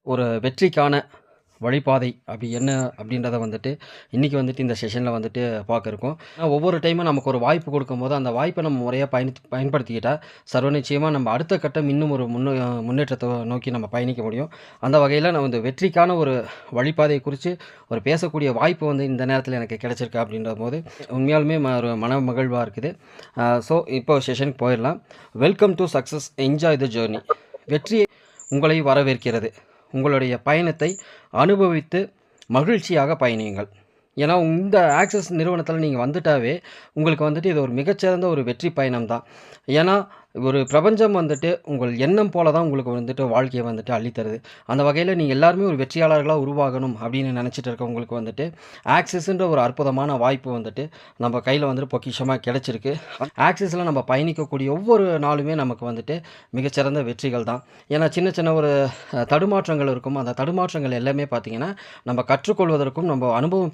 ஒரு வெற்றிக்கான வழிபாதை அப்படி என்ன அப்படின்றத வந்துட்டு இன்றைக்கி வந்துட்டு இந்த செஷனில் வந்துட்டு பார்க்க இருக்கோம். ஒவ்வொரு டைமும் நமக்கு ஒரு வாய்ப்பு கொடுக்கும்போது அந்த வாய்ப்பை நம்ம முறையாக பயன்படுத்திக்கிட்டால் சர்வ நிச்சயமாக நம்ம அடுத்த கட்டம் இன்னும் ஒரு முன்னேற்றத்தை நோக்கி நம்ம பயணிக்க முடியும். அந்த வகையில் நான் வந்து வெற்றிக்கான ஒரு வழிபாதையை குறித்து ஒரு பேசக்கூடிய வாய்ப்பு வந்து இந்த நேரத்தில் எனக்கு கிடைச்சிருக்கு அப்படின்ற போது உண்மையாலுமே ஒரு மன மகிழ்வாக இருக்குது. ஸோ இப்போ செஷனுக்கு போயிடலாம். Welcome to success, enjoy the journey. வெற்றி உங்களை வரவேற்கிறது. உங்களுடைய பயணத்தை அனுபவித்து மகிழ்ச்சியாக பயணியுங்கள். ஏன்னா இந்த ஆக்சஸ் நிறுவனத்தில் நீங்கள் வந்துட்டாவே உங்களுக்கு வந்துட்டு இது ஒரு மிகச்சிறந்த ஒரு வெற்றி பயணம் தான். ஏன்னா ஒரு பிரபஞ்சம் வந்துட்டு உங்கள் எண்ணம் போல தான் உங்களுக்கு வந்துட்டு வாழ்க்கையை வந்துட்டு அள்ளித்தருது. அந்த வகையில் நீங்கள் எல்லாருமே ஒரு வெற்றியாளர்களாக உருவாகணும் அப்படின்னு நினச்சிட்டு இருக்கவங்களுக்கு வந்துட்டு ஆக்சிஸ்ன்ற ஒரு அற்புதமான வாய்ப்பு வந்துட்டு நம்ம கையில் வந்துட்டு பொக்கிஷமாக கிடச்சிருக்கு. ஆக்சிஸில் நம்ம பயணிக்கக்கூடிய ஒவ்வொரு நாளுமே நமக்கு வந்துட்டு மிகச்சிறந்த வெற்றிகள் தான். ஏன்னா சின்ன சின்ன ஒரு தடுமாற்றங்கள் இருக்கும். அந்த தடுமாற்றங்கள் எல்லாமே பார்த்திங்கன்னா நம்ம கற்றுக்கொள்வதற்கும் நம்ம அனுபவம்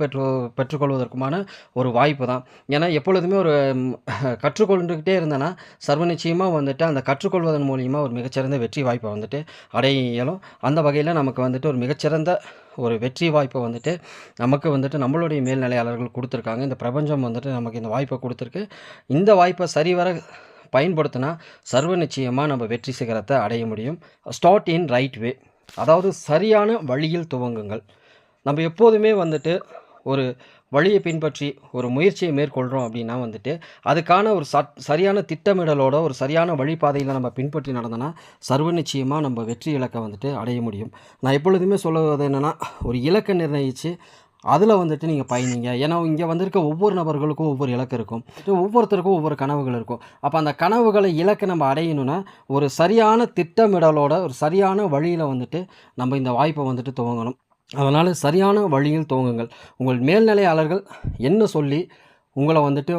பெற்றுக்கொள்வதற்குமான ஒரு வாய்ப்பு தான். ஏன்னா எப்பொழுதுமே ஒரு கற்றுக்கொண்டுக்கிட்டே இருந்தேன்னா சர்வ நிச்சயமாக வந்துட்டு அந்த கற்றுக்கொள்வதன் மூலியமாக ஒரு மிகச்சிறந்த வெற்றி வாய்ப்பை வந்துட்டு அடைய இயலும். அந்த வகையில் நமக்கு வந்துட்டு ஒரு மிகச்சிறந்த ஒரு வெற்றி வாய்ப்பை வந்துட்டு நமக்கு வந்துட்டு நம்மளுடைய மேல்நிலையாளர்கள் கொடுத்துருக்காங்க. இந்த பிரபஞ்சம் வந்துட்டு நமக்கு இந்த வாய்ப்பை கொடுத்துருக்கு. இந்த வாய்ப்பை சரிவர பயன்படுத்தினா சர்வ நிச்சயமாக நம்ம வெற்றி சிகரத்தை அடைய முடியும். ஸ்டார்ட் இன் ரைட் வே, அதாவது சரியான வழியில் துவங்குங்கள். நம்ம எப்போதுமே வந்துட்டு ஒரு வழியை பின்பற்றி ஒரு முயற்சியை மேற்கொள்கிறோம் அப்படின்னா வந்துட்டு அதுக்கான ஒரு சரியான திட்டமிடலோட ஒரு சரியான வழிபாதையில் நம்ம பின்பற்றி நடந்தோன்னா சர்வ நிச்சயமாக நம்ம வெற்றி இலக்கை வந்துட்டு அடைய முடியும். நான் எப்பொழுதுமே சொல்லுவது என்னென்னா, ஒரு இலக்கை நிர்ணயித்து அதில் வந்துட்டு நீங்கள் பயணிங்க. ஏன்னா இங்கே வந்திருக்க ஒவ்வொரு நபர்களுக்கும் ஒவ்வொரு இலக்கு இருக்கும், ஒவ்வொருத்தருக்கும் ஒவ்வொரு கனவுகள் இருக்கும். அப்போ அந்த கனவுகளை இலக்கை நம்ம அடையணுன்னா ஒரு சரியான திட்டமிடலோட ஒரு சரியான வழியில் வந்துட்டு நம்ம இந்த வாய்ப்பை வந்துட்டு துவங்கணும். அதனால் சரியான வழியில் துவங்குங்கள். உங்கள் மேல்நிலையாளர்கள் என்ன சொல்லி உங்களை வந்துட்டு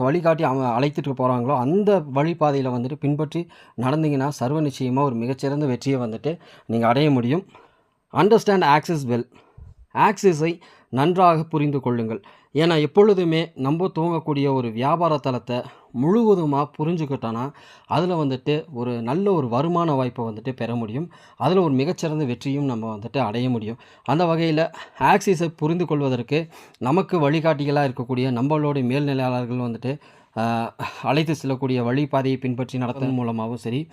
வழிகாட்டி அழைத்துட்டு போகிறாங்களோ அந்த வழிபாதையில் வந்துட்டு பின்பற்றி நடந்தீங்கன்னா சர்வ நிச்சயமாக ஒரு மிகச்சிறந்த வெற்றியை வந்துட்டு நீங்கள் அடைய முடியும். Understand axis well. ஆக்சிஸை நன்றாக புரிந்து கொள்ளுங்கள். ஏன்னா எப்பொழுதுமே நம்ம துவங்கக்கூடிய ஒரு வியாபார தளத்தை முழுவதுமாக புரிஞ்சுக்கிட்டோன்னா அதில் வந்துட்டு ஒரு நல்ல ஒரு வருமான வாய்ப்பை வந்துட்டு பெற முடியும். அதில் ஒரு மிகச்சிறந்த வெற்றியும் நம்ம வந்துட்டு அடைய முடியும். அந்த வகையில் ஆக்சிஸை புரிந்து கொள்வதற்கு நமக்கு வழிகாட்டிகளாக இருக்கக்கூடிய நம்மளுடைய மேல்நிலையாளர்கள் வந்துட்டு அழைத்து செல்லக்கூடிய வழிபாதையை பின்பற்றி நடத்துவதன் மூலமாகவும் சரி,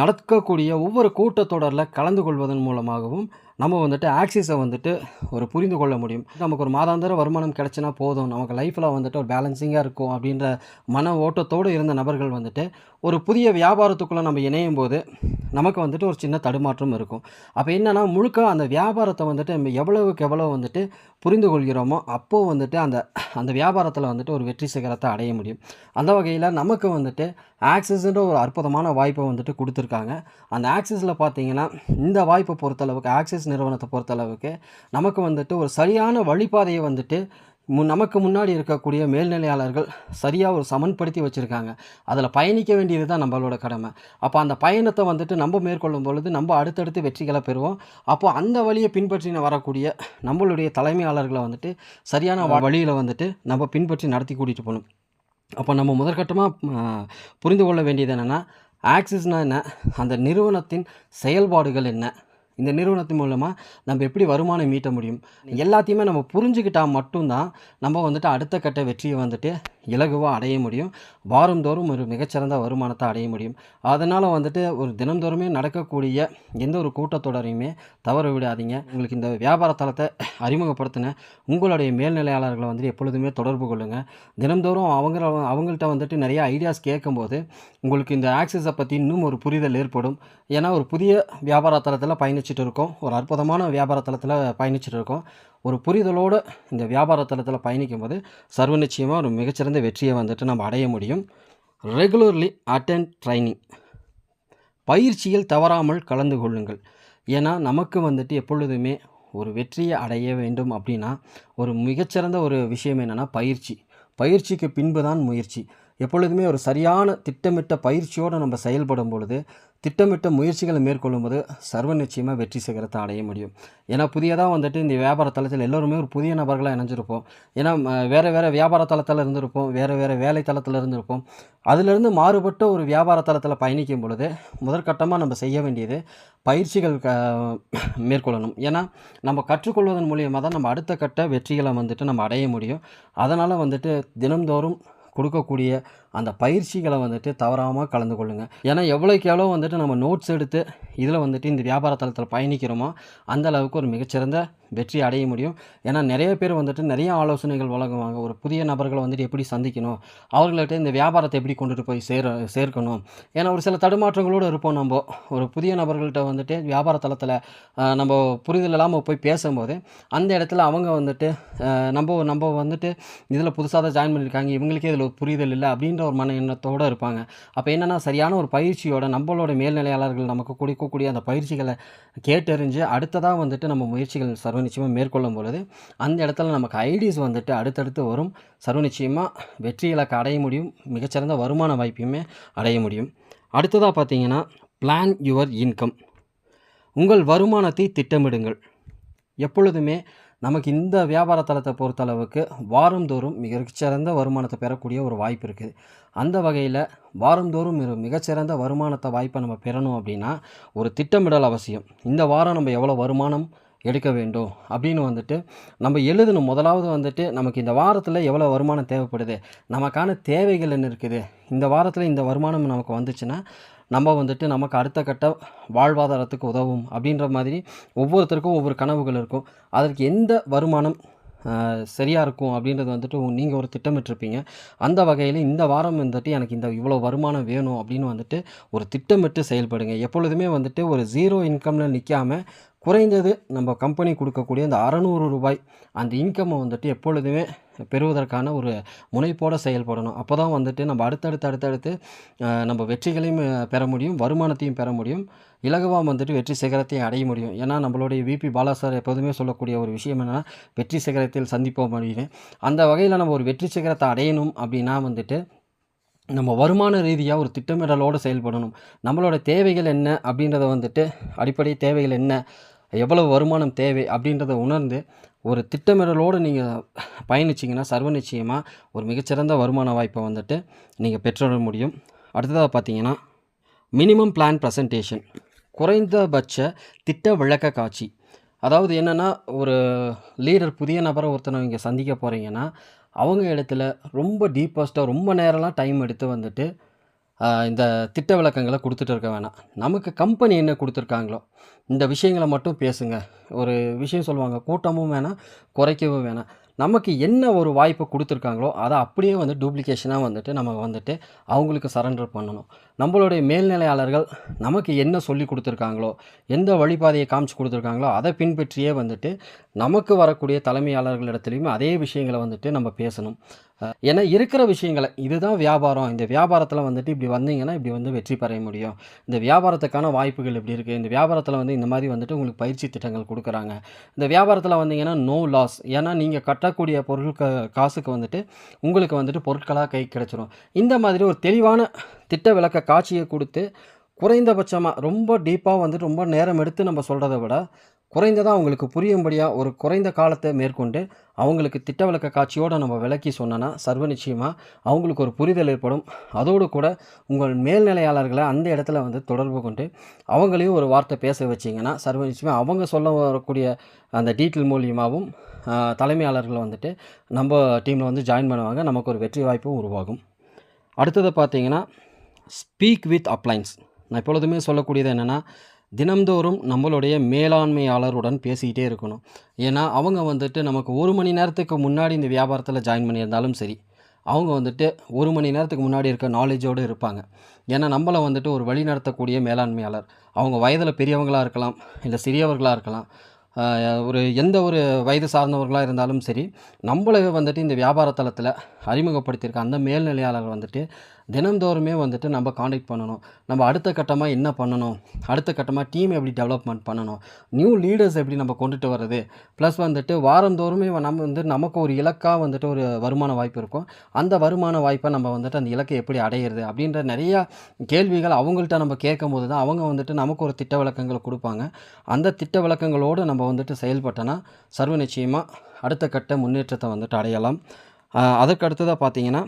நடக்கக்கூடிய ஒவ்வொரு கூட்டத்தொடரில் கலந்து கொள்வதன் மூலமாகவும் நம்ம வந்துட்டு ஆக்சிஸை வந்துட்டு ஒரு புரிந்து கொள்ள முடியும். நமக்கு ஒரு மாதாந்திர வருமானம் கிடச்சினா போதும், நமக்கு லைஃப்பில் வந்துட்டு ஒரு பேலன்சிங்காக இருக்கும் அப்படின்ற மன ஓட்டத்தோடு இருந்த நபர்கள் வந்துட்டு ஒரு புதிய வியாபாரத்துக்குள்ளே நம்ம இணையும் போது நமக்கு வந்துட்டு ஒரு சின்ன தடுமாற்றம் இருக்கும். அப்போ என்னென்னா முழுக்க அந்த வியாபாரத்தை வந்துட்டு நம்ம எவ்வளவுக்கு எவ்வளோ வந்துட்டு புரிந்து கொள்கிறோமோ அப்போது வந்துட்டு அந்த வியாபாரத்தில் வந்துட்டு ஒரு வெற்றி சிகரத்தை அடைய முடியும். அந்த வகையில் நமக்கு வந்துட்டு ஆக்சிஸ்ன்ற ஒரு அற்புதமான வாய்ப்பை வந்துட்டு கொடுத்துருக்காங்க. அந்த ஆக்சிஸில் பார்த்திங்கன்னா இந்த வாய்ப்பை பொறுத்தளவுக்கு ஆக்சிஸ் நிறுவனத்தை பொறுத்தளவுக்கு நமக்கு வந்துட்டு ஒரு சரியான வழிபாதையை வந்துட்டு நமக்கு முன்னாடி இருக்கக்கூடிய மேல்நிலையாளர்கள் சரியாக ஒரு சமன்படுத்தி வச்சுருக்காங்க. அதில் பயணிக்க வேண்டியது தான் நம்மளோட கடமை. அப்போ அந்த பயணத்தை வந்துட்டு நம்ம மேற்கொள்ளும் பொழுது நம்ம அடுத்தடுத்து வெற்றிகளை பெறுவோம். அப்போது அந்த வழியை பின்பற்றின வரக்கூடிய நம்மளுடைய தலைமையாளர்களை வந்துட்டு சரியான வழியில் வந்துட்டு நம்ம பின்பற்றி நடத்தி கூட்டிகிட்டு போகணும். அப்போ நம்ம முதற்கட்டமாக புரிந்து கொள்ள வேண்டியது என்னென்னா, ஆக்சிஸ்னால் என்ன, அந்த நிறுவனத்தின் செயல்பாடுகள் என்ன, இந்த நிறுவனத்தின் மூலமாக நம்ம எப்படி வருமானம் ஈட்ட முடியும், எல்லாத்தையுமே நம்ம புரிஞ்சுக்கிட்டால் மட்டும்தான் நம்ம வந்துட்டு அடுத்த கட்ட வெற்றியை வந்துட்டு இலகுவாக அடைய முடியும். வாரந்தோறும் ஒரு மிகச்சிறந்த வருமானத்தை அடைய முடியும். அதனால் வந்துட்டு ஒரு தினந்தோறுமே நடக்கக்கூடிய எந்த ஒரு கூட்டத்தொடரையுமே தவற விடாதீங்க. உங்களுக்கு இந்த வியாபார தளத்தை அறிமுகப்படுத்தின உங்களுடைய மேல்நிலையாளர்களை வந்துட்டு எப்பொழுதுமே தொடர்பு கொள்ளுங்கள். தினந்தோறும் அவங்கள்ட்ட வந்துட்டு நிறைய ஐடியாஸ் கேட்கும்போது உங்களுக்கு இந்த ஆக்சிஸை பற்றி இன்னும் ஒரு புரிதல் ஏற்படும். ஏன்னா ஒரு புதிய வியாபார தளத்தில் பயணிச்சுட்டு இருக்கோம், ஒரு அற்புதமான வியாபார தளத்தில் பயணிச்சுட்டு இருக்கோம். ஒரு புரிதலோடு இந்த வியாபார தளத்தில் பயணிக்கும் போது சர்வ நிச்சயமாக ஒரு மிகச்சிறந்த வெற்றியை வந்துட்டு நம்ம அடைய முடியும். Regularly attend training. பயிற்சியில் தவறாமல் கலந்து கொள்ளுங்கள். ஏன்னா நமக்கு வந்துட்டு எப்பொழுதுமே ஒரு வெற்றியை அடைய வேண்டும் அப்படின்னா ஒரு மிகச்சிறந்த ஒரு விஷயம் என்னென்னா பயிற்சிக்கு பின்பு தான் முயற்சி. எப்பொழுதுமே ஒரு சரியான திட்டமிட்ட பயிற்சியோடு நம்ம செயல்படும் பொழுது திட்டமிட்ட முயற்சிகளை மேற்கொள்ளும்போது சர்வ நிச்சயமாக வெற்றி சிகரத்தை அடைய முடியும். ஏன்னா புதியதாக வந்துட்டு இந்த வியாபார தளத்தில் எல்லோருமே ஒரு புதிய நபர்களாக இணைஞ்சிருப்போம். ஏன்னா வேறு வியாபார தளத்தில் இருந்திருப்போம், வேறு வேலை தளத்தில் இருந்திருப்போம். அதிலிருந்து மாறுபட்ட ஒரு வியாபார தளத்தில் பயணிக்கும் பொழுது முதற்கட்டமாக நம்ம செய்ய வேண்டியது பயிற்சிகள் மேற்கொள்ளணும். ஏன்னா நம்ம கற்றுக்கொள்வதன் மூலியமாக தான் நம்ம அடுத்த கட்ட வெற்றிகளை வந்துட்டு நம்ம அடைய முடியும். அதனால் வந்துட்டு தினம்தோறும் கொடுக்கக்கூடிய அந்த பயிற்சிகளை வந்துட்டு தவறாமல் கலந்து கொள்ளுங்கள். ஏன்னா எவ்வளோக்கு எவ்வளோ வந்துட்டு நம்ம நோட்ஸ் எடுத்து இதில் வந்துட்டு இந்த வியாபார தளத்தில் பயணிக்கிறோமோ அந்த அளவுக்கு ஒரு மிகச்சிறந்த வெற்றி அடைய முடியும். ஏன்னா நிறைய பேர் வந்துட்டு நிறைய ஆலோசனைகள் வழங்குவாங்க. ஒரு புதிய நபர்களை வந்துட்டு எப்படி சந்திக்கணும், அவர்கள்ட்ட இந்த வியாபாரத்தை எப்படி கொண்டுட்டு போய் சேர்க்கணும். ஏன்னா ஒரு சில தடுமாற்றங்களோடு இருப்போம். நம்ம ஒரு புதிய நபர்கள்ட்ட வந்துட்டு வியாபார தளத்தில் நம்ம புரிதல் இல்லாமல் போய் பேசும்போது அந்த இடத்துல அவங்க வந்துட்டு நம்ம வந்துட்டு இதில் புதுசாக தான் ஜாயின் பண்ணியிருக்காங்க, இவங்களுக்கே இதில் புரிதல் இல்லை அப்படின்ற ஒரு மன எண்ணத்தோடு இருப்பாங்க. அப்போ என்னென்னா சரியான ஒரு பயிற்சியோட நம்மளோட மேல்நிலையாளர்கள் நமக்கு கொடுக்கக்கூடிய அந்த பயிற்சிகளை கேட்டறிஞ்சு அடுத்ததாக வந்துட்டு நம்ம முயற்சிகள் சர்வ நிச்சயமாக மேற்கொள்ளும் பொழுது அந்த இடத்துல நமக்கு ஐடியாஸ் வந்துட்டு அடுத்தடுத்து வரும். சர்வ நிச்சயமாக வெற்றி இலக்கை அடைய முடியும். மிகச்சிறந்த வருமான வாய்ப்பையுமே அடைய முடியும். அடுத்ததாக பார்த்தீங்கன்னா பிளான் யுவர் இன்கம். உங்கள் வருமானத்தை திட்டமிடுங்கள். எப்பொழுதுமே நமக்கு இந்த வியாபார தளத்தை பொறுத்தளவுக்கு வாரந்தோறும் மிகச்சிறந்த வருமானத்தை பெறக்கூடிய ஒரு வாய்ப்பு இருக்குது. அந்த வகையில் வாரந்தோறும் மிகச்சிறந்த வருமானத்தை வாய்ப்பை நம்ம பெறணும் அப்படின்னா ஒரு திட்டமிடல் அவசியம். இந்த வாரம் நம்ம எவ்வளோ வருமானம் எடுக்க வேண்டும் அப்படின்னு வந்துட்டு நம்ம எழுதணும். முதலாவது வந்துட்டு நமக்கு இந்த வாரத்தில் எவ்வளோ வருமானம் தேவைப்படுது, நமக்கான தேவைகள் என்ன இருக்குது, இந்த வாரத்தில் இந்த வருமானம் நமக்கு வந்துச்சுன்னா நம்ம வந்துட்டு நமக்கு அடுத்த கட்ட வாழ்வாதாரத்துக்கு உதவும் அப்படின்ற மாதிரி ஒவ்வொருத்தருக்கும் ஒவ்வொரு கனவுகள் இருக்கும். அதற்கு எந்த வருமானம் சரியாக இருக்கும் அப்படின்றது வந்துட்டு நீங்கள் ஒரு திட்டமிட்டிருப்பீங்க. அந்த வகையில் இந்த வாரம் வந்துட்டு எனக்கு இந்த இவ்வளோ வருமானம் வேணும் அப்படின்னு வந்துட்டு ஒரு திட்டமிட்டு செயல்படுங்க. எப்பொழுதுமே வந்துட்டு ஒரு ஜீரோ இன்கமில் நிற்காமல் குறைந்தது நம்ம கம்பெனி கொடுக்கக்கூடிய அந்த ரூ. 600 அந்த இன்கம்மை வந்துட்டு எப்பொழுதுமே பெறுவதற்கான ஒரு முனைப்போடு செயல்படணும். அப்போ தான் வந்துட்டு நம்ம அடுத்தடுத்து நம்ம வெற்றிகளையும் பெற முடியும், வருமானத்தையும் பெற முடியும், இலகுவாக வந்துட்டு வெற்றி சிகரத்தையும் அடைய முடியும். ஏன்னா நம்மளுடைய விபி பாலா சார் எப்போதுமே சொல்லக்கூடிய ஒரு விஷயம் என்னென்னா வெற்றி சிகரத்தில் சந்திப்போம் அப்படின்னு. அந்த வகையில் நம்ம ஒரு வெற்றி சிகரத்தை அடையணும் அப்படின்னா வந்துட்டு நம்ம வருமான ரீதியாக ஒரு திட்டமிடலோடு செயல்படணும். நம்மளோட தேவைகள் என்ன அப்படின்றத வந்துட்டு அடிப்படை தேவைகள் என்ன, எவ்வளவு வருமானம் தேவை அப்படின்றத உணர்ந்து ஒரு திட்டமிடலோடு நீங்கள் பயணிச்சிங்கன்னா சர்வ நிச்சயமாக ஒரு மிகச்சிறந்த வருமான வாய்ப்பை வந்துட்டு நீங்கள் பெற்றுட முடியும். அடுத்ததாக பார்த்தீங்கன்னா மினிமம் பிளான் ப்ரெசன்டேஷன், குறைந்தபட்ச திட்ட விளக்க காட்சி. அதாவது என்னென்னா ஒரு லீடர் புதிய நபரை ஒருத்தனை இங்கே சந்திக்க போகிறீங்கன்னா அவங்க இடத்துல ரொம்ப டீப்பஸ்ட்டாக ரொம்ப நேரம்லாம் டைம் எடுத்து வந்துட்டு இந்த திட்ட விளக்கங்களை கொடுத்துட்டு இருக்க வேணாம். நமக்கு கம்பெனி என்ன கொடுத்துருக்காங்களோ இந்த விஷயங்களை மட்டும் பேசுங்க. ஒரு விஷயம் சொல்லுவாங்க, கூட்டமும் வேணாம் குறைக்கவும் வேணாம். நமக்கு என்ன ஒரு வாய்ப்பு கொடுத்துருக்காங்களோ அதை அப்படியே வந்து டூப்ளிகேஷனாக வந்துட்டு நம்ம வந்துட்டு அவங்களுக்கு சரண்டர் பண்ணணும். நம்மளுடைய மேல்நிலையாளர்கள் நமக்கு என்ன சொல்லி கொடுத்துருக்காங்களோ எந்த வழிபாதையை காமிச்சு கொடுத்துருக்காங்களோ அதை பின்பற்றியே வந்துட்டு நமக்கு வரக்கூடிய தலைமையாளர்களிடத்துலையுமே அதே விஷயங்களை வந்துட்டு நம்ம பேசணும். ஏன்னா இருக்கிற விஷயங்களை இதுதான் வியாபாரம், இந்த வியாபாரத்தில் வந்துட்டு இப்படி வந்தீங்கன்னா இப்படி வந்து வெற்றி பெற முடியும், இந்த வியாபாரத்துக்கான வாய்ப்புகள் எப்படி இருக்குது, இந்த வியாபாரத்தில் வந்து இந்த மாதிரி வந்துட்டு உங்களுக்கு பயிற்சி திட்டங்கள் கொடுக்குறாங்க, இந்த வியாபாரத்தில் வந்தீங்கன்னா நோ லாஸ், ஏன்னா நீங்கள் கட்டக்கூடிய காசுக்கு வந்துட்டு உங்களுக்கு வந்துட்டு பொருட்களாக கை கிடச்சிரும். இந்த மாதிரி ஒரு தெளிவான திட்ட விளக்க காட்சியை கொடுத்து குறைந்தபட்சமாக ரொம்ப டீப்பாக வந்துட்டு ரொம்ப நேரம் எடுத்து நம்ம சொல்கிறத விட குறைந்ததாக அவங்களுக்கு புரியும்படியாக ஒரு குறைந்த காலத்தை மேற்கொண்டு அவங்களுக்கு திட்ட விளக்க காட்சியோடு நம்ம விளக்கி சொன்னோன்னா சர்வ நிச்சயமாக அவங்களுக்கு ஒரு புரிதல் ஏற்படும். அதோடு கூட உங்கள் மேல்நிலையாளர்களை அந்த இடத்துல வந்து தொடர்பு கொண்டு அவங்களையும் ஒரு வார்த்தை பேச வச்சிங்கன்னா சர்வ நிச்சயமாக அவங்க சொல்ல வரக்கூடிய அந்த டீட்டெயில் மூலியமாகவும் தலைமையாளர்கள் வந்துட்டு நம்ம டீமில் வந்து ஜாயின் பண்ணுவாங்க. நமக்கு ஒரு வெற்றி வாய்ப்பும் உருவாகும். அடுத்தது பார்த்தீங்கன்னா ஸ்பீக் வித் அப்ளைன்ஸ். நான் எப்பொழுதுமே சொல்லக்கூடியது என்னென்னா தினம்தோறும் நம்மளுடைய மேலாண்மையாளருடன் பேசிக்கிட்டே இருக்கணும். ஏன்னா அவங்க வந்துட்டு நமக்கு 1 மணி நேரத்துக்கு முன்னாடி இந்த வியாபாரத்தில் ஜாயின் பண்ணியிருந்தாலும் சரி, அவங்க வந்துட்டு 1 மணி நேரத்துக்கு முன்னாடி இருக்க நாலேஜோடு இருப்பாங்க. ஏன்னா நம்மளை வந்துட்டு ஒரு வழி நடத்தக்கூடிய மேலாண்மையாளர் அவங்க வயதில் பெரியவங்களாக இருக்கலாம், இல்லை சிறியவர்களாக இருக்கலாம், எந்த ஒரு வயது சார்ந்தவர்களாக இருந்தாலும் சரி, நம்மளை வந்துட்டு இந்த வியாபார தளத்தில் அறிமுகப்படுத்தியிருக்க அந்த மேல்நிலையாளர் வந்துட்டு தினந்தோறுமே வந்துட்டு நம்ம காண்டாக்ட் பண்ணணும். நம்ம அடுத்த கட்டமா என்ன பண்ணணும்? அடுத்த கட்டமா டீம் எப்படி டெவலப்மெண்ட் பண்ணணும்? நியூ லீடர்ஸ் எப்படி நம்ம கொண்டுட்டு வர்றது? ப்ளஸ் வந்துட்டு வாரந்தோறுமே நம்ம வந்து நமக்கு ஒரு இலக்கா வந்துட்டு ஒரு வருமான வாய்ப்பு இருக்கும். அந்த வருமான வாய்ப்பை நம்ம வந்துட்டு அந்த இலக்கை எப்படி அடையிறது? அப்படின்ற நிறையா கேள்விகள் அவங்கள்ட்ட நம்ம கேட்கும்போது தான் அவங்க வந்துட்டு நமக்கு ஒரு திட்ட விளக்கங்கள குடுப்பாங்க. அந்த திட்ட விளக்கங்களோடு நம்ம வந்துட்டு செயல்பட்டோன்னா, சர்வ நிச்சயமா அடுத்த கட்ட முன்னேற்றத்தை வந்துட்டு அடையலாம். அதற்கு அடுத்ததா பார்த்தீங்கன்னா,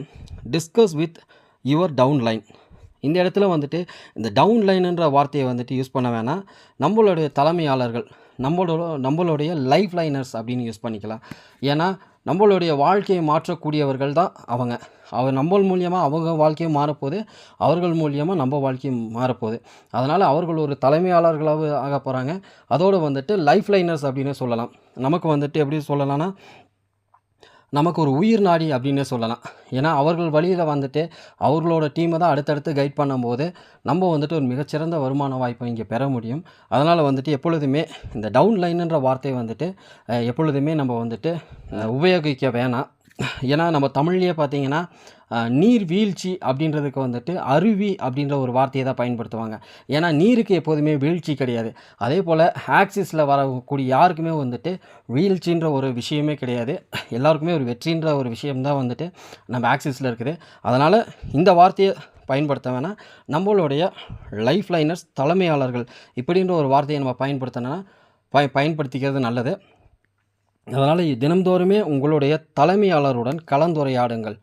டிஸ்கஸ் வித் யுவர் டவுன்லைன். இந்த இடத்துல வந்துட்டு இந்த டவுன்லைன்ன்ற வார்த்தையை வந்துட்டு யூஸ் பண்ண வேணாம். நம்மளுடைய தலைமையாளர்கள், நம்மளுடைய லைஃப் லைனர்ஸ் அப்படின்னு யூஸ் பண்ணிக்கலாம். ஏன்னா, நம்மளுடைய வாழ்க்கையை மாற்றக்கூடியவர்கள் தான் அவங்க. நம்ம மூலியமா அவங்க வாழ்க்கையும் மாறப்போகுது. அவர்கள் மூலியமா நம்ம வாழ்க்கையும் மாறப்போகுது. அதனால் அவர்கள் ஒரு தலைமையாளர்களாக ஆகப் போகிறாங்க. அதோடு வந்துட்டு லைஃப் லைனர்ஸ் அப்படின்னு சொல்லலாம். நமக்கு வந்துட்டு எப்படி சொல்லலாம்னா, நமக்கு ஒரு உயிர் நாடி அப்படின்னே சொல்லலாம். ஏன்னா, அவர்கள் வழியில வந்துட்டு அவர்களோட டீமை தான் அடுத்தடுத்து கைட் பண்ணும்போது, நம்ம வந்துட்டு ஒரு மிகச்சிறந்த வருமான வாய்ப்பை இங்கே பெற முடியும். அதனால் வந்துட்டு எப்பொழுதுமே இந்த டவுன்லைன்ன்ற வார்த்தையை வந்துட்டு எப்பொழுதுமே நம்ம வந்துட்டு உபயோகிக்க வேணாம். ஏன்னா, நம்ம தமிழ்லேயே பார்த்தீங்கன்னா, நீர் வீழ்ச்சி அப்படின்றதுக்கு வந்துட்டு அருவி அப்படின்ற ஒரு வார்த்தையை தான் பயன்படுத்துவாங்க. ஏன்னா, நீருக்கு எப்போதுமே வீழ்ச்சி கிடையாது. அதேபோல் ஆக்சிஸில் வரக்கூடிய யாருக்குமே வந்துட்டு வீழ்ச்சின்ற ஒரு விஷயமே கிடையாது. எல்லாருக்குமே ஒரு வெற்றின்ற ஒரு விஷயம் தான் வந்துட்டு நம்ம ஆக்சிஸில் இருக்குது. அதனால் இந்த வார்த்தையை பயன்படுத்த வேணாம். நம்மளுடைய லைஃப் லைனர்ஸ், தலைமையாளர்கள் இப்படின்ற ஒரு வார்த்தையை நம்ம பயன்படுத்தினோன்னா பயன்படுத்திக்கிறது நல்லது. அதனால் தினம்தோறுமே உங்களுடைய தலைமையாளருடன் கலந்துரையாடுங்கள்.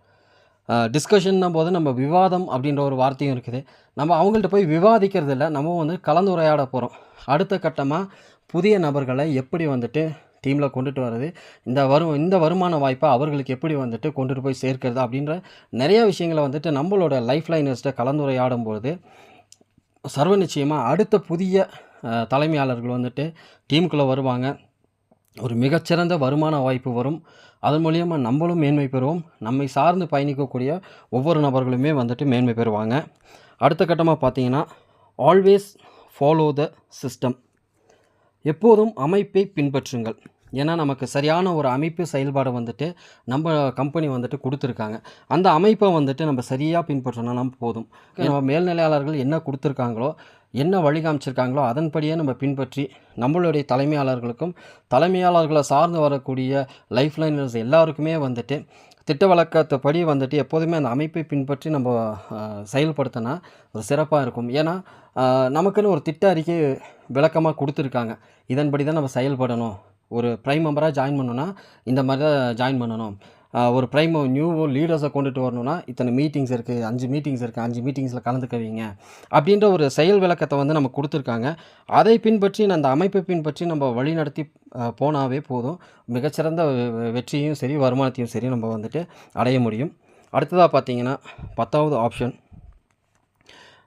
டிஸ்கஷன்னும் போது நம்ம விவாதம் அப்படின்ற ஒரு வார்த்தையும் இருக்குது. நம்ம அவங்கள்ட்ட போய் விவாதிக்கிறது இல்லை, நம்ம வந்து கலந்துரையாட போகிறோம். அடுத்த கட்டமாக புதிய நபர்களை எப்படி வந்துட்டு டீமில் கொண்டுட்டு வர்றது, இந்த வருமான வாய்ப்பை அவர்களுக்கு எப்படி வந்துட்டு கொண்டுட்டு போய் சேர்க்கிறது அப்படின்ற நிறைய விஷயங்களை வந்துட்டு நம்மளோட லைஃப் லைனர்ஸ்கிட்ட கலந்துரையாடும் பொழுது சர்வ நிச்சயமாக அடுத்த புதிய தலைமையாளர்கள் வந்துட்டு டீமுக்குள்ளே வருவாங்க. ஒரு மிகச்சிறந்த வருமான வாய்ப்பு வரும். அதன் மூலியமா நம்மளும் மேன்மை பெறுவோம். நம்மை சார்ந்து பயணிக்கக்கூடிய ஒவ்வொரு நபர்களுமே வந்துட்டு மேன்மை பெறுவாங்க. அடுத்த கட்டமாக பார்த்தீங்கன்னா, ஆல்வேஸ் ஃபாலோ த சிஸ்டம். எப்போதும் அமைப்பை பின்பற்றுங்கள். ஏன்னா, நமக்கு சரியான ஒரு அமைப்பு செயல்பாடு வந்துட்டு நம்ம கம்பெனி வந்துட்டு கொடுத்துருக்காங்க. அந்த அமைப்பை வந்துட்டு நம்ம சரியாக பின்பற்றினா நம்ம போதும். நம்ம மேல்நிலையாளர்கள் என்ன கொடுத்துருக்காங்களோ, என்ன வழி காமிச்சிருக்காங்களோ அதன்படியே நம்ம பின்பற்றி நம்மளுடைய தலைமையாளர்களை சார்ந்து வரக்கூடிய லைஃப் லைனர்ஸ் எல்லாருக்குமே வந்துட்டு திட்ட வழக்கத்தைப்படி வந்துட்டு எப்போதுமே அந்த அமைப்பை பின்பற்றி நம்ம செயல்படுத்தினா ஒரு சிறப்பாக இருக்கும். ஏன்னா, நமக்குன்னு ஒரு திட்ட அறிக்கை விளக்கமாக கொடுத்துருக்காங்க. இதன்படி தான் நம்ம செயல்படணும். ஒரு ப்ரைம் மெம்பராக ஜாயின் பண்ணணுன்னா இந்த மாதிரி தான் ஜாயின் பண்ணணும். ஒரு நியூ லீடர்ஸை கொண்டுட்டு வரணுன்னா இத்தனை மீட்டிங்ஸ் இருக்குது, 5 மீட்டிங்ஸ் இருக்குது, 5 மீட்டிங்ஸில் கலந்துக்குவீங்க அப்படின்ற ஒரு செயல் விளக்கத்தை வந்து நமக்கு கொடுத்துருக்காங்க. அதை பின்பற்றி அந்த அமைப்பை பின்பற்றி நம்ம வழி நடத்தி போனாவே போதும். மிகச்சிறந்த வெற்றியும் சரி, வருமானத்தையும் சரி நம்ம வந்துட்டு அடைய முடியும். அடுத்ததாக பார்த்தீங்கன்னா, 10வது ஆப்ஷன்,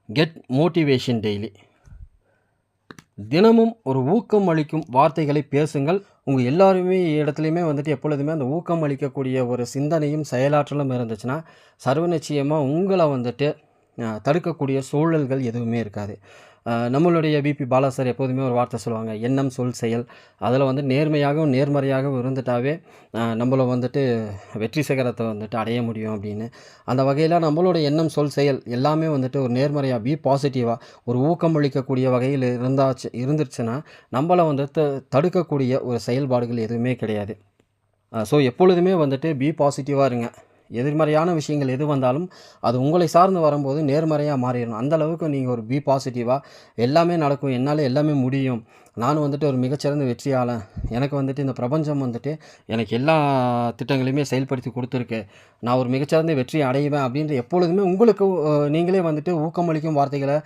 கெட் மோட்டிவேஷன் டெய்லி. தினமும் ஒரு ஊக்கம் அளிக்கும் வார்த்தைகளை பேசுங்கள். உங்கள் எல்லாருமே இடத்துலையுமே வந்துட்டு எப்பொழுதுமே அந்த ஊக்கம் அளிக்கக்கூடிய ஒரு சிந்தனையும் செயலாற்றலும் இருந்துச்சுன்னா, சர்வ நிச்சயமாக உங்களை வந்துட்டு தடுக்கக்கூடிய சூழல்கள் எதுவுமே இருக்காது. நம்மளுடைய பிபி பாலா சார் எப்போதுமே ஒரு வார்த்தை சொல்லுவாங்க, எண்ணம் சொல் செயல். அதில் வந்து நேர்மையாகவும் நேர்மறையாகவும் இருந்துட்டாவே நம்மளை வந்துட்டு வெற்றி சிகரத்தை வந்துட்டு அடைய முடியும் அப்படின்னு. அந்த வகையில் நம்மளோட எண்ணம் சொல் செயல் எல்லாமே வந்துட்டு ஒரு நேர்மறையாக பி பாசிட்டிவாக ஒரு ஊக்கம் அளிக்கக்கூடிய வகையில் இருந்துருச்சுன்னா நம்மளை வந்துட்டு தடுக்கக்கூடிய ஒரு செயல்பாடுகள் எதுவுமே கிடையாது. ஸோ எப்பொழுதுமே வந்துட்டு பி பாசிட்டிவாக இருங்க. எதிர்மறையான விஷயங்கள் எது வந்தாலும் அது உங்களை சார்ந்து வரும்போது நேர்மறையாக மாறிடணும். அந்தளவுக்கு நீங்கள் ஒரு பி பாசிட்டிவாக எல்லாமே நடக்கும், என்னால் எல்லாமே முடியும், நானும் வந்துட்டு ஒரு மிகச்சிறந்த வெற்றியாளன், எனக்கு வந்துட்டு இந்த பிரபஞ்சம் வந்துட்டு எனக்கு எல்லா திட்டங்களையுமே செயல்படுத்தி கொடுத்துருக்கு, நான் ஒரு மிகச்சிறந்த வெற்றியை அடைவேன் அப்படின்ற எப்பொழுதுமே உங்களுக்கு நீங்களே வந்துட்டு ஊக்கமளிக்கும் வார்த்தைகளை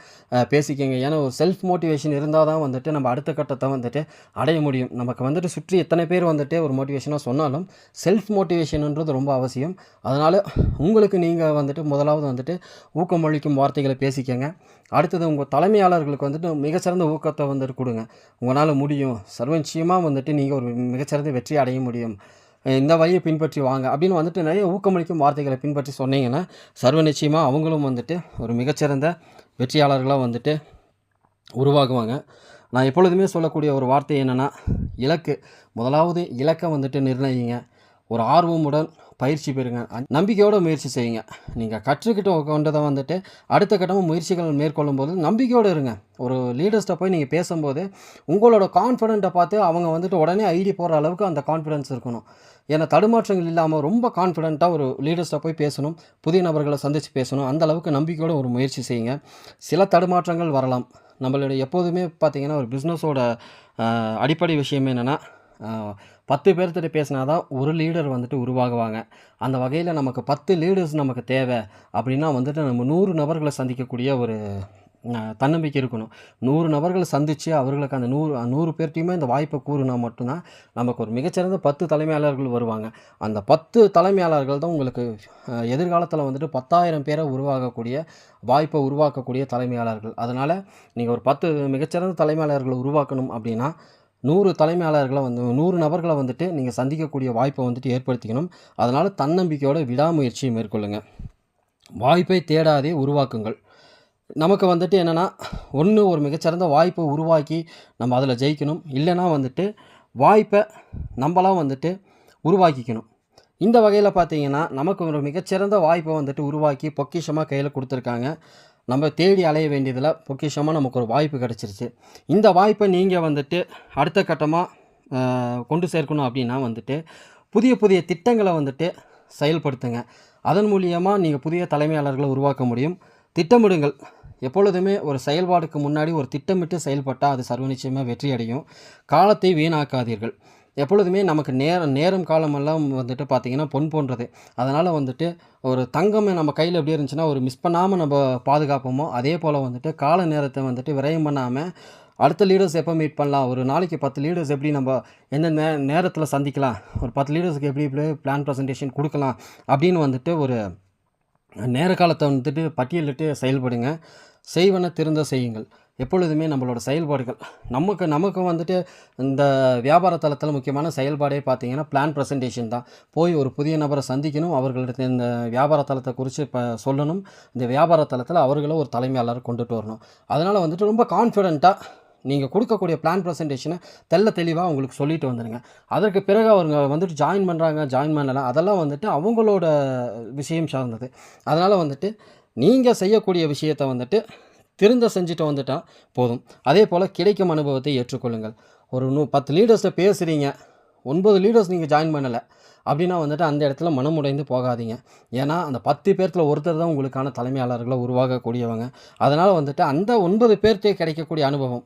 பேசிக்கங்க. ஏன்னா ஒரு செல்ஃப் மோட்டிவேஷன் இருந்தால் தான் வந்துட்டு நம்ம அடுத்த கட்டத்தை வந்துட்டு அடைய முடியும். நமக்கு வந்துட்டு சுற்றி எத்தனை பேர் வந்துட்டு ஒரு மோட்டிவேஷனாக சொன்னாலும் செல்ஃப் மோட்டிவேஷன்ன்றது ரொம்ப அவசியம். அதனால் உங்களுக்கு நீங்கள் வந்துட்டு முதலாவது வந்துட்டு ஊக்கமளிக்கும் வார்த்தைகளை பேசிக்கங்க. அடுத்தது உங்கள் தலைமையாளர்களுக்கு வந்துட்டு மிகச்சிறந்த ஊக்கத்தை வந்துட்டு கொடுங்க. உங்களால் முடியும், சர்வ நிச்சயமாக வந்துட்டு நீங்கள் ஒரு மிகச்சிறந்த வெற்றி அடைய முடியும், இந்த வழியை பின்பற்றி வாங்க அப்படின்னு வந்துட்டு நிறைய ஊக்கமளிக்கும் வார்த்தைகளை பின்பற்றி சொன்னீங்கன்னா சர்வ நிச்சயமாக அவங்களும் வந்துட்டு ஒரு மிகச்சிறந்த வெற்றியாளர்களாக வந்துட்டு உருவாகுவாங்க. நான் எப்பொழுதுமே சொல்லக்கூடிய ஒரு வார்த்தை என்னென்னா, முதலாவது இலக்கை வந்துட்டு நிர்ணயிங்க. ஒரு ஆர்வமுடன் பயிற்சி பெறுங்க. நம்பிக்கையோட முயற்சி செய்யுங்க. நீங்கள் கற்றுக்கிட்டு கொண்டதை வந்துட்டு அடுத்த கட்டமாக முயற்சிகள் மேற்கொள்ளும்போது நம்பிக்கையோடு இருங்க. ஒரு லீடர்ஸ்ட்ட போய் நீங்கள் பேசும்போது உங்களோட கான்ஃபிடென்ட்டை பார்த்து அவங்க வந்துட்டு உடனே ஐடி போடுற அளவுக்கு அந்த கான்ஃபிடென்ஸ் இருக்கணும். ஏன்னா தடுமாற்றங்கள் இல்லாமல் ரொம்ப கான்ஃபிடென்ட்டாக ஒரு லீடர்ஸ்ட்ட போய் பேசணும். புதிய நபர்களை சந்தித்து பேசணும். அந்த அளவுக்கு நம்பிக்கையோட ஒரு முயற்சி செய்யுங்க. சில தடுமாற்றங்கள் வரலாம். நம்மளுடைய எப்போதுமே பார்த்தீங்கன்னா ஒரு பிஸ்னஸோட அடிப்படை விஷயம் என்னென்னா 10 பேர்த்திட்ட பேசினா தான் ஒரு லீடர் வந்துட்டு உருவாகுவாங்க. அந்த வகையில் நமக்கு 10 லீடர்ஸ் நமக்கு தேவை அப்படின்னா வந்துட்டு நம்ம 100 நபர்களை சந்திக்கக்கூடிய ஒரு தன்னம்பிக்கை இருக்கணும். 100 நபர்களை சந்தித்து அவர்களுக்கு அந்த 100 பேர்ட்டையுமே இந்த வாய்ப்பை கூறுனா மட்டும்தான் நமக்கு ஒரு மிகச்சிறந்த 10 தலைமையாளர்கள் வருவாங்க. அந்த 10 தலைமையாளர்கள் தான் உங்களுக்கு எதிர்காலத்தில் வந்துட்டு 10,000 பேரை உருவாகக்கூடிய வாய்ப்பை உருவாக்கக்கூடிய தலைமையாளர்கள். அதனால் நீங்கள் ஒரு 10 மிகச்சிறந்த தலைமையாளர்களை உருவாக்கணும் அப்படின்னா 100 தலைமையாளர்களை 100 நபர்களை வந்துட்டு நீங்கள் சந்திக்கக்கூடிய வாய்ப்பை வந்துட்டு ஏற்படுத்திக்கணும். அதனால் தன்னம்பிக்கையோட விடாமுயற்சியை மேற்கொள்ளுங்கள். வாய்ப்பை தேடாதே உருவாக்குங்கள். நமக்கு வந்துட்டு என்னென்னா ஒன்று ஒரு மிகச்சிறந்த வாய்ப்பை உருவாக்கி நம்ம அதில் ஜெயிக்கணும். இல்லைனா வந்துட்டு வாய்ப்பை நம்மளாம் வந்துட்டு உருவாக்கிக்கணும். இந்த வகையில் பார்த்தீங்கன்னா நமக்கு ஒரு மிகச்சிறந்த வாய்ப்பை வந்துட்டு உருவாக்கி பொக்கிஷமாக கையில் கொடுத்துருக்காங்க. நம்ம தேடி அலைய வேண்டியதில் பொக்கிஷமாக நமக்கு ஒரு வாய்ப்பு கிடச்சிருச்சு. இந்த வாய்ப்பை நீங்கள் வந்துட்டு அடுத்த கட்டமாக கொண்டு சேர்க்கணும் அப்படின்னா வந்துட்டு புதிய புதிய திட்டங்களை வந்துட்டு செயல்படுத்துங்க. அதன் மூலியமாக நீங்கள் புதிய தலைமையாளர்களை உருவாக்க முடியும். திட்டமிடுங்கள். எப்பொழுதுமே ஒரு செயல்பாடுக்கு முன்னாடி ஒரு திட்டமிட்டு செயல்பட்டால் அது சர்வ நிச்சயமாக வெற்றி அடையும். காலத்தை வீணாக்காதீர்கள். எப்பொழுதுமே நமக்கு நேரம் காலமெல்லாம் வந்துட்டு பார்த்திங்கன்னா பொன் போன்றது. அதனால் வந்துட்டு ஒரு தங்கம் நம்ம கையில் எப்படி இருந்துச்சுன்னா ஒரு மிஸ் பண்ணாமல் நம்ம பாதுகாப்போமோ அதே போல் வந்துட்டு கால நேரத்தை வந்துட்டு விரயம் பண்ணாமல் அடுத்த லீடர்ஸ் எப்போ மீட் பண்ணலாம், ஒரு நாளைக்கு 10 லீடர்ஸ் எப்படி நம்ம எந்த நேரத்தில் சந்திக்கலாம், ஒரு 10 லீடர்ஸுக்கு எப்படி பிளான் ப்ரெசன்டேஷன் கொடுக்கலாம் அப்படின்னு வந்துட்டு ஒரு நேர காலத்தை வந்துட்டு பட்டியலிட்டு செயல்படுங்க. செய்வன திருந்த செய்யுங்கள். எப்பொழுதுமே நம்மளோட செயல்பாடுகள் நமக்கு வந்துட்டு இந்த வியாபார தளத்தில் முக்கியமான செயல்பாடே பார்த்தீங்கன்னா பிளான் ப்ரெசன்டேஷன் தான். போய் ஒரு புதிய நபரை சந்திக்கணும், அவர்கள்ட்ட இந்த வியாபார தளத்தை குறித்து சொல்லணும். இந்த வியாபார தளத்தில் அவர்கள ஒரு தலைமையாளரை கொண்டுட்டு வரணும். அதனால் வந்துட்டு ரொம்ப கான்ஃபிடென்ட்டாக நீங்கள் கொடுக்கக்கூடிய பிளான் ப்ரெசன்டேஷனை தெளிவாக அவங்களுக்கு சொல்லிட்டு வந்துடுங்க. அதற்கு பிறகு அவங்க வந்துட்டு ஜாயின் பண்ணலாம், அதெல்லாம் வந்துட்டு அவங்களோட விஷயம் சார்ந்தது. அதனால் வந்துட்டு நீங்கள் செய்யக்கூடிய விஷயத்தை வந்துட்டு திருந்த செஞ்சுட்டு வந்துட்டால் போதும். அதே போல் கிடைக்கும் அனுபவத்தை ஏற்றுக்கொள்ளுங்கள். ஒரு 10 லீடர்ஸை பேசுகிறீங்க, 9 லீடர்ஸ் நீங்கள் ஜாயின் பண்ணலை அப்படின்னா வந்துட்டு அந்த இடத்துல மனமுடைந்து போகாதீங்க. ஏன்னா அந்த 10 பேர்த்தில் ஒருத்தர் தான் உங்களுக்கான தலைமையாளர்களை உருவாகக்கூடியவங்க. அதனால் வந்துட்டு அந்த 9 பேர்த்தே கிடைக்கக்கூடிய அனுபவம்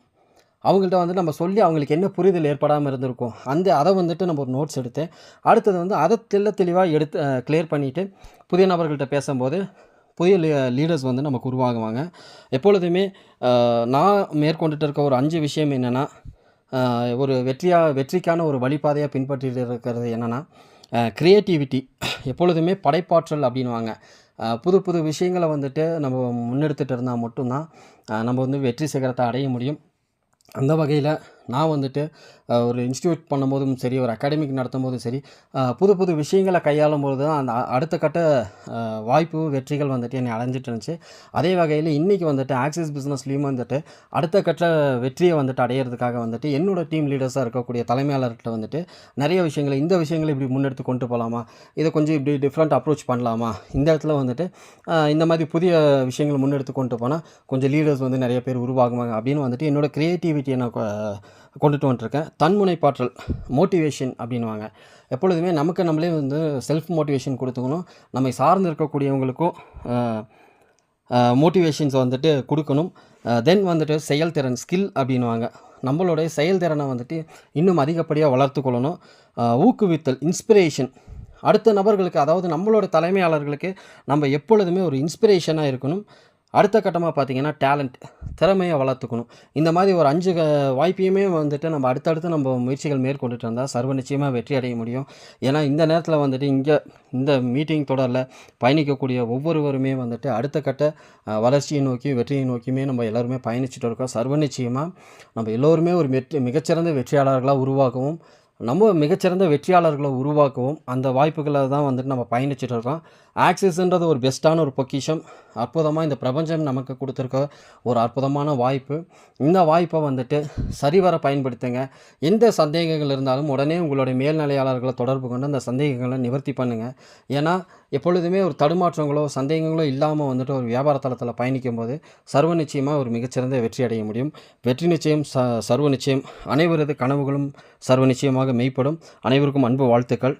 அவங்கள்ட்ட வந்து நம்ம சொல்லி அவங்களுக்கு என்ன புரிதல் ஏற்படாமல் இருந்திருக்கும் அதை வந்துட்டு நம்ம ஒரு நோட்ஸ் எடுத்து அடுத்தது வந்து அதை தெளிவாக எடுத்து கிளியர் பண்ணிவிட்டு புதிய நபர்கள்ட்ட பேசும்போது புதிய லீடர்ஸ் வந்து நமக்கு உருவாகுவாங்க. எப்பொழுதுமே நான் மேற்கொண்டுட்டு இருக்க ஒரு 5 விஷயம் என்னென்னா, ஒரு வெற்றிக்கான ஒரு வழிபாதையாக பின்பற்றிட்டு இருக்கிறது என்னென்னா, க்ரியேட்டிவிட்டி, எப்பொழுதுமே படைப்பாற்றல் அப்படின்வாங்க. புது புது விஷயங்களை வந்துட்டு நம்ம முன்னெடுத்துகிட்டு இருந்தால் மட்டும்தான் நம்ம வந்து வெற்றி சிகரத்தை அடைய முடியும். அந்த வகையில் நான் வந்துட்டு ஒரு இன்ஸ்டியூட் பண்ணும்போதும் சரி, ஒரு அகாடமிக் நடத்தும் போதும் சரி, புது புது விஷயங்களை கையாளும் போது தான் அந்த அடுத்த கட்ட வாய்ப்பு வெற்றிகள் வந்துட்டு என்னை அடைஞ்சிட்டு இருந்துச்சு. அதே வகையில் இன்றைக்கி வந்துட்டு ஆக்சிஸ் பிஸ்னஸ்லேயும் வந்துட்டு அடுத்த கட்ட வெற்றியை வந்துட்டு அடையிறதுக்காக வந்துட்டு என்னோடய டீம் லீடர்ஸாக இருக்கக்கூடிய தலைமையாளர்கிட்ட வந்துட்டு நிறைய விஷயங்களை இந்த விஷயங்களை இப்படி முன்னெடுத்து கொண்டு போகலாமா, இதை கொஞ்சம் இப்படி டிஃப்ரெண்ட் அப்ரோச் பண்ணலாமா, இந்த இடத்துல வந்துட்டு இந்த மாதிரி புதிய விஷயங்களை முன்னெடுத்து கொண்டு போனால் கொஞ்சம் லீடர்ஸ் வந்து நிறைய பேர் உருவாகுவாங்க அப்படின்னு வந்துட்டு என்னோடய க்ரியேட்டிவிட்டியை நான் கொண்டுட்டு வந்துட்டுருக்கேன். தன்முனைப்பாற்றல், மோட்டிவேஷன் அப்படின்வாங்க. எப்பொழுதுமே நமக்கு நம்மளே வந்து செல்ஃப் மோட்டிவேஷன் கொடுத்துக்கணும். நம்மை சார்ந்து இருக்கக்கூடியவங்களுக்கும் மோட்டிவேஷன்ஸ் வந்துட்டு கொடுக்கணும். தென் வந்துட்டு செயல்திறன், ஸ்கில் அப்படின்வாங்க. நம்மளுடைய செயல்திறனை வந்துட்டு இன்னும் அதிகப்படியாக வளர்த்து கொள்ளணும். ஊக்குவித்தல், இன்ஸ்பிரேஷன், அடுத்த நபர்களுக்கு அதாவது நம்மளோட தலைமையாளர்களுக்கு நம்ம எப்பொழுதுமே ஒரு இன்ஸ்பிரேஷனாக இருக்கணும். அடுத்த கட்டமாக பார்த்திங்கன்னா டேலண்ட், திறமையை வளர்த்துக்கணும். இந்த மாதிரி ஒரு 5 வாய்ப்பையுமே வந்துட்டு நம்ம அடுத்தடுத்து நம்ம முயற்சிகள் மேற்கொண்டுட்டு இருந்தால் சர்வ நிச்சயமாக வெற்றி அடைய முடியும். ஏன்னா இந்த நேரத்தில் வந்துட்டு இந்த மீட்டிங் தொடரில் பயணிக்கக்கூடிய ஒவ்வொருவருமே வந்துட்டு அடுத்த கட்ட வளர்ச்சியை நோக்கி வெற்றியை நோக்கியுமே நம்ம எல்லோருமே பயணிச்சுட்டு இருக்கோம். சர்வ நிச்சயமாக நம்ம எல்லோருமே ஒரு மிகச்சிறந்த வெற்றியாளர்களாக உருவாக்கவும், நம்ம மிகச்சிறந்த வெற்றியாளர்களை உருவாக்கவும் அந்த வாய்ப்புகளை தான் வந்துட்டு நம்ம பயணிச்சுட்டு இருக்கோம். ஆக்சிஸ்ன்றது ஒரு பெஸ்ட்டான ஒரு பொக்கிஷம். அற்புதமாக இந்த பிரபஞ்சம் நமக்கு கொடுத்துருக்க ஒரு அற்புதமான வாய்ப்பு. இந்த வாய்ப்பை வந்துட்டு சரிவர பயன்படுத்துங்க. எந்த சந்தேகங்கள் இருந்தாலும் உடனே உங்களுடைய மேல்நிலையாளர்களை தொடர்பு கொண்டு அந்த சந்தேகங்களை நிவர்த்தி பண்ணுங்கள். ஏன்னா எப்பொழுதுமே ஒரு தடுமாற்றங்களோ சந்தேகங்களோ இல்லாமல் வந்துட்டு ஒரு வியாபார தளத்தில் பயணிக்கும்போது சர்வ நிச்சயமாக ஒரு மிகச்சிறந்த வெற்றி அடைய முடியும். வெற்றி நிச்சயம், சர்வ நிச்சயம். அனைவரது கனவுகளும் சர்வ நிச்சயமாக மெய்ப்படும். அனைவருக்கும் அன்பு வாழ்த்துக்கள்.